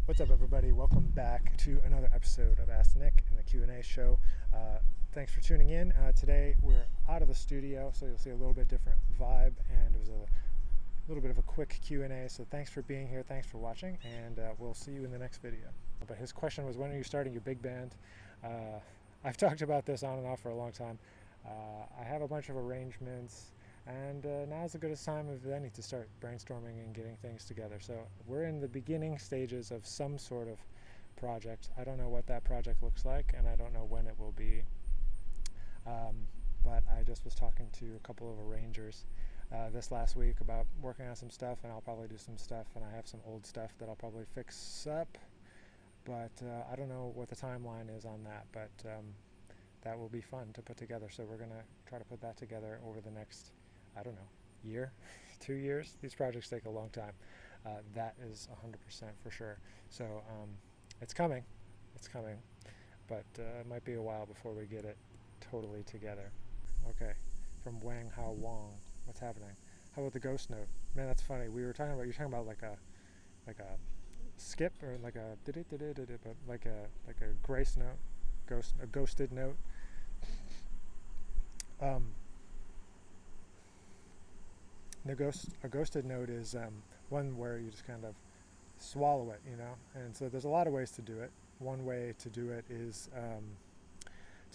What's up, everybody? Welcome back to another episode of AskNick and the Q&A show. Thanks for tuning in. Today we're out of the studio, so you'll see a little bit different vibe, and it was a little bit of a quick Q&A. So thanks for being here, thanks for watching, and we'll see you in the next video. But his question was, when are you starting your big band? I've talked about this on and off for a long time. I have a bunch of arrangements, and now's as good a time as any to start brainstorming and getting things together. So we're in the beginning stages of some sort of project. I don't know what that project looks like, and I don't know when it will be. But I just was talking to a couple of arrangers this last week about working on some stuff, and I'll probably do some stuff, and I have some old stuff that I'll probably fix up. But I don't know what the timeline is on that, but that will be fun to put together. So we're going to try to put that together over the next, I don't know, year, 2 years. These projects take a long time. That is 100% for sure. So it's coming, but it might be a while before we get it totally together. Okay, from Wang Hao Wong, what's happening? How about the ghost note? Man, that's funny. You're talking about like a skip, or like a but like a grace note, a ghosted note. A ghosted note is one where you just kind of swallow it, and so there's a lot of ways to do it. One way to do it is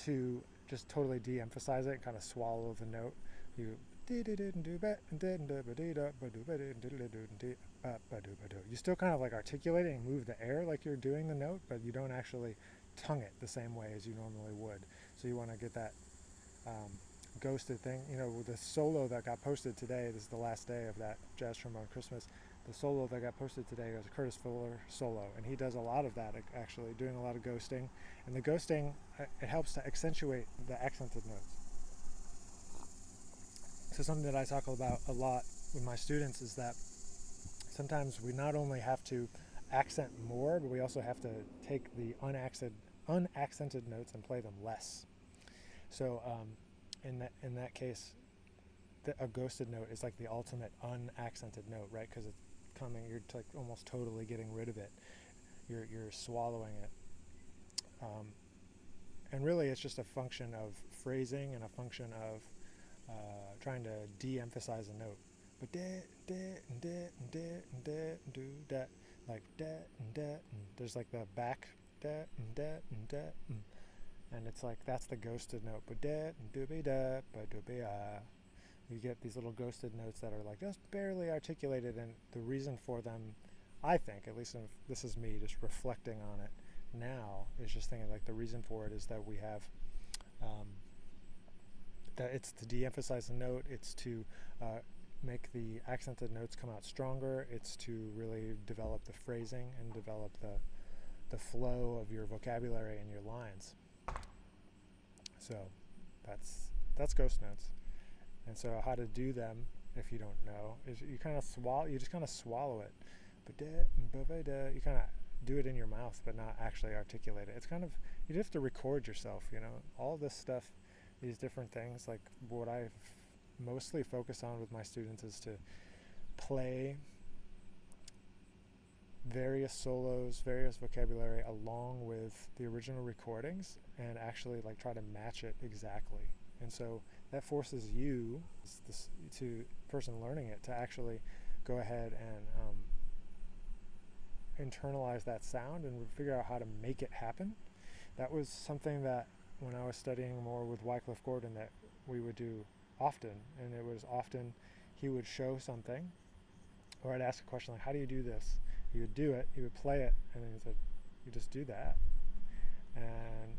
to just totally de-emphasize it and kind of swallow the note. You still kind of like articulate it and move the air like you're doing the note, but you don't actually tongue it the same way as you normally would. So you want to get that ghosted thing. With the solo that got posted today, this is the last day of that Jazz Trombone Christmas. The solo that got posted today was a Curtis Fuller solo, and he does a lot of that, actually, doing a lot of ghosting. And the ghosting, it helps to accentuate the accented notes. So something that I talk about a lot with my students is that sometimes we not only have to accent more, but we also have to take the unaccented notes and play them less. So in that case, a ghosted note is like the ultimate unaccented note, right? Because it's coming, you're like almost totally getting rid of it. You're swallowing it. And really, it's just a function of phrasing and a function of trying to de-emphasize a note. But like there's like the back and it's like that's the ghosted note. You get these little ghosted notes that are like just barely articulated, and the reason for them, I think, at least if this is me just reflecting on it now, is just thinking like the reason for it is that we have that it's to de-emphasize the note, it's to make the accented notes come out stronger, it's to really develop the phrasing and develop the flow of your vocabulary and your lines. So that's ghost notes. And so how to do them, if you don't know, is you just kind of swallow it. You kind of do it in your mouth, but not actually articulate it. It's kind of, you have to record yourself, all this stuff, these different things. Like what I mostly focus on with my students is to play various solos, various vocabulary along with the original recordings, and actually like try to match it exactly. And so that forces you, to person learning it, to actually go ahead and internalize that sound and figure out how to make it happen. That was something that when I was studying more with Wycliffe Gordon that we would do often, and it was often he would show something, or I'd ask a question like, how do you do this? He would do it, he would play it, and then he said, you just do that. And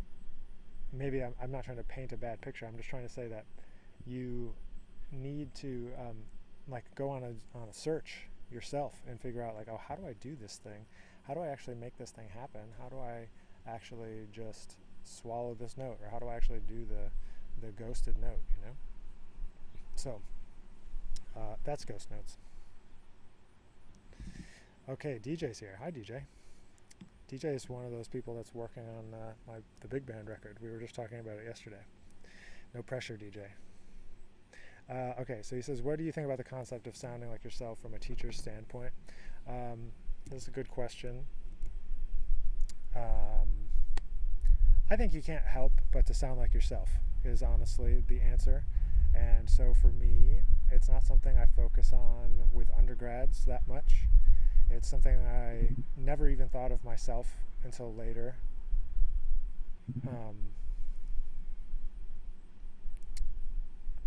maybe I'm not trying to paint a bad picture. I'm just trying to say that you need to go on a search yourself and figure out like, oh, how do I do this thing? How do I actually make this thing happen? How do I actually just swallow this note? Or how do I actually do the ghosted note, So that's ghost notes. Okay, DJ's here. Hi, DJ. DJ is one of those people that's working on the big band record. We were just talking about it yesterday. No pressure, DJ. Okay, so he says, what do you think about the concept of sounding like yourself from a teacher's standpoint? This is a good question. Um, I think you can't help but to sound like yourself is honestly the answer. And so for me, it's not something I focus on with undergrads that much. It's something I never even thought of myself until later. Um,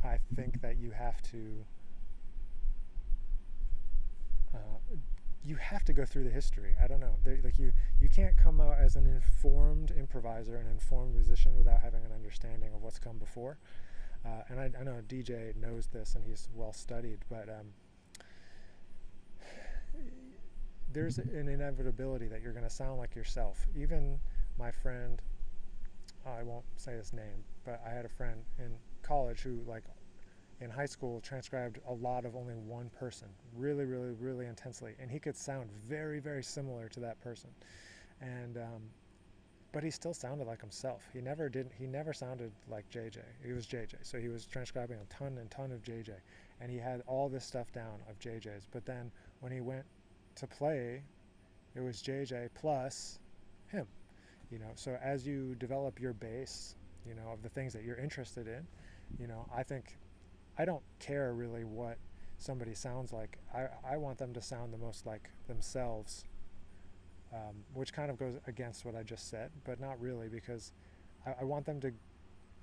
I think that uh, you have to go through the history. I don't know. Like you can't come out as an informed improviser, an informed musician without having an understanding of what's come before. And I know DJ knows this and he's well studied, but there's an inevitability that you're going to sound like yourself. Even my friend, I won't say his name, but I had a friend in college who, like, in high school, transcribed a lot of only one person, really, really, really intensely, and he could sound very, very similar to that person. And but he still sounded like himself. He never did. He never sounded like JJ. He was JJ, so he was transcribing a ton and ton of JJ, and he had all this stuff down of JJ's. But then when he went to play, it was JJ plus him. So as you develop your base, of the things that you're interested in, I think I don't care really what somebody sounds like. I want them to sound the most like themselves, which kind of goes against what I just said, but not really, because I want them to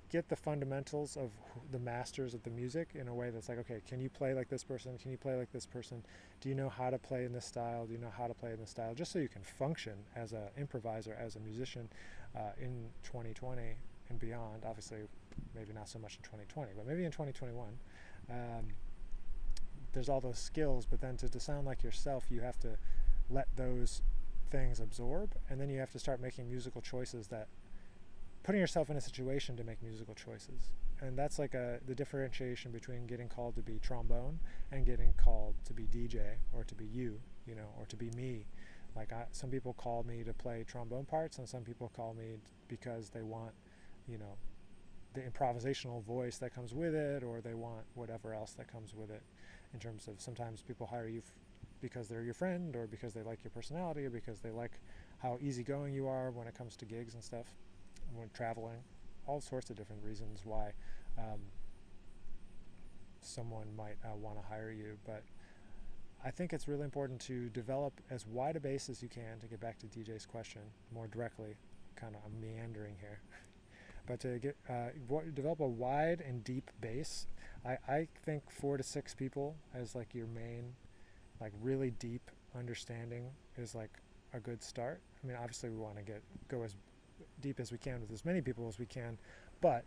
get the fundamentals of the masters of the music in a way that's like, okay, can you play like this person? Can you play like this person? Do you know how to play in this style? Do you know how to play in this style? Just so you can function as an improviser, as a musician in 2020 and beyond. Obviously, maybe not so much in 2020, but maybe in 2021. There's all those skills, but then to sound like yourself, you have to let those things absorb, and then you have to start making musical choices, that putting yourself in a situation to make musical choices. And that's like the differentiation between getting called to be trombone and getting called to be DJ, or to be or to be me. Like some people call me to play trombone parts, and some people call me because they want, the improvisational voice that comes with it, or they want whatever else that comes with it. In terms of, sometimes people hire you because they're your friend, or because they like your personality, or because they like how easygoing you are when it comes to gigs and stuff, when traveling. All sorts of different reasons why someone might want to hire you. But I think it's really important to develop as wide a base as you can, to get back to DJ's question more directly. Kind of, I'm meandering here. But to develop a wide and deep base, I think 4 to 6 people as like your main, like really deep understanding is like a good start. I mean, obviously we want to go as deep as we can with as many people as we can, but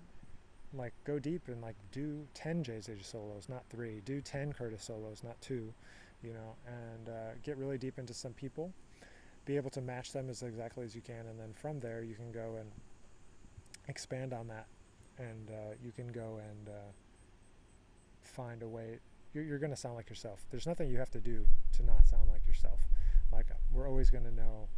like go deep and like do 10 JZ solos, not 3. Do 10 Curtis solos, not 2. And get really deep into some people. Be able to match them as exactly as you can, and then from there you can go and expand on that, and you can go and find a way. You're going to sound like yourself. There's nothing you have to do to not sound like yourself. Like, we're always going to know.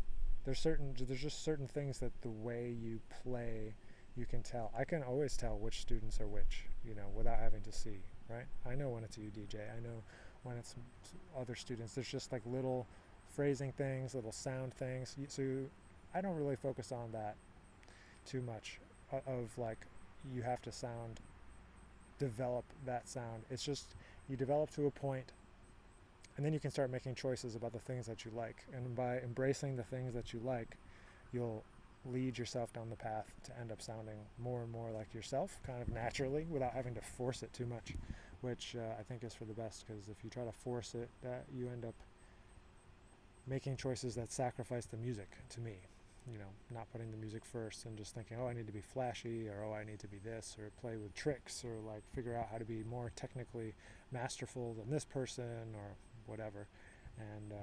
There's just certain things that the way you play, you can tell. I can always tell which students are which, without having to see, right? I know when it's you, DJ. I know when it's other students. There's just like little phrasing things, little sound things. So I don't really focus on that too much, of like, you have to develop that sound. It's just, you develop to a point, and then you can start making choices about the things that you like. And by embracing the things that you like, you'll lead yourself down the path to end up sounding more and more like yourself, kind of naturally, without having to force it too much, which I think is for the best, because if you try to force it, that you end up making choices that sacrifice the music, to me. Not putting the music first and just thinking, oh, I need to be flashy, or oh, I need to be this, or play with tricks, or like figure out how to be more technically masterful than this person, or whatever. And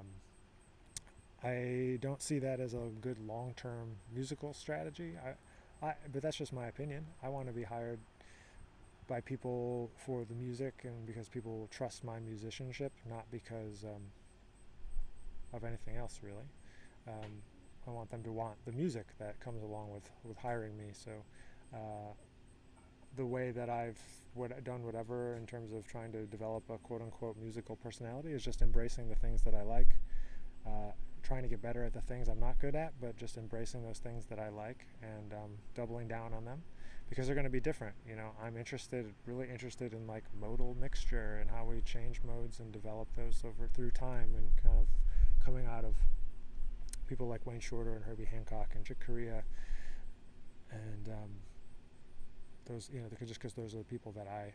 I don't see that as a good long-term musical strategy. But that's just my opinion. I want to be hired by people for the music, and because people trust my musicianship, not because of anything else, really. I want them to want the music that comes along with hiring me. So the way that I've done whatever in terms of trying to develop a quote-unquote musical personality is just embracing the things that I like, trying to get better at the things I'm not good at, but just embracing those things that I like and doubling down on them, because they're going to be different. I'm really interested in like modal mixture and how we change modes and develop those through time, and kind of coming out of people like Wayne Shorter and Herbie Hancock and Chick Corea, and those, just because those are the people that I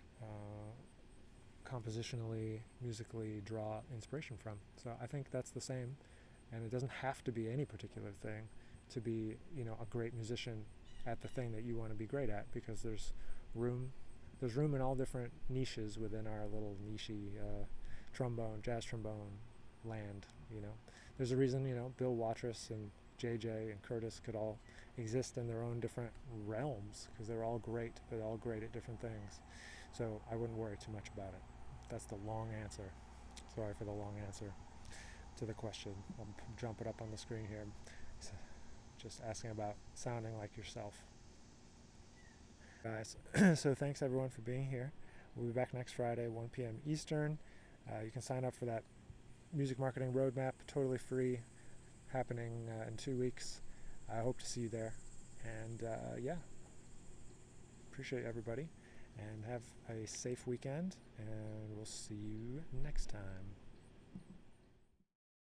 compositionally, musically draw inspiration from. So I think that's the same, and it doesn't have to be any particular thing to be, a great musician at the thing that you want to be great at, because there's room in all different niches within our little niche-y jazz trombone land. There's a reason, Bill Watrous and JJ and Curtis could all exist in their own different realms, because they're all great, but all great at different things. So I wouldn't worry too much about it. That's the long answer. Sorry for the long answer to the question. I'll jump it up on the screen here. Just asking about sounding like yourself. Guys, so thanks everyone for being here. We'll be back next Friday, 1 p.m. Eastern. You can sign up for that music marketing roadmap, totally free, happening in 2 weeks. I hope to see you there. And appreciate everybody, and have a safe weekend, and we'll see you next time.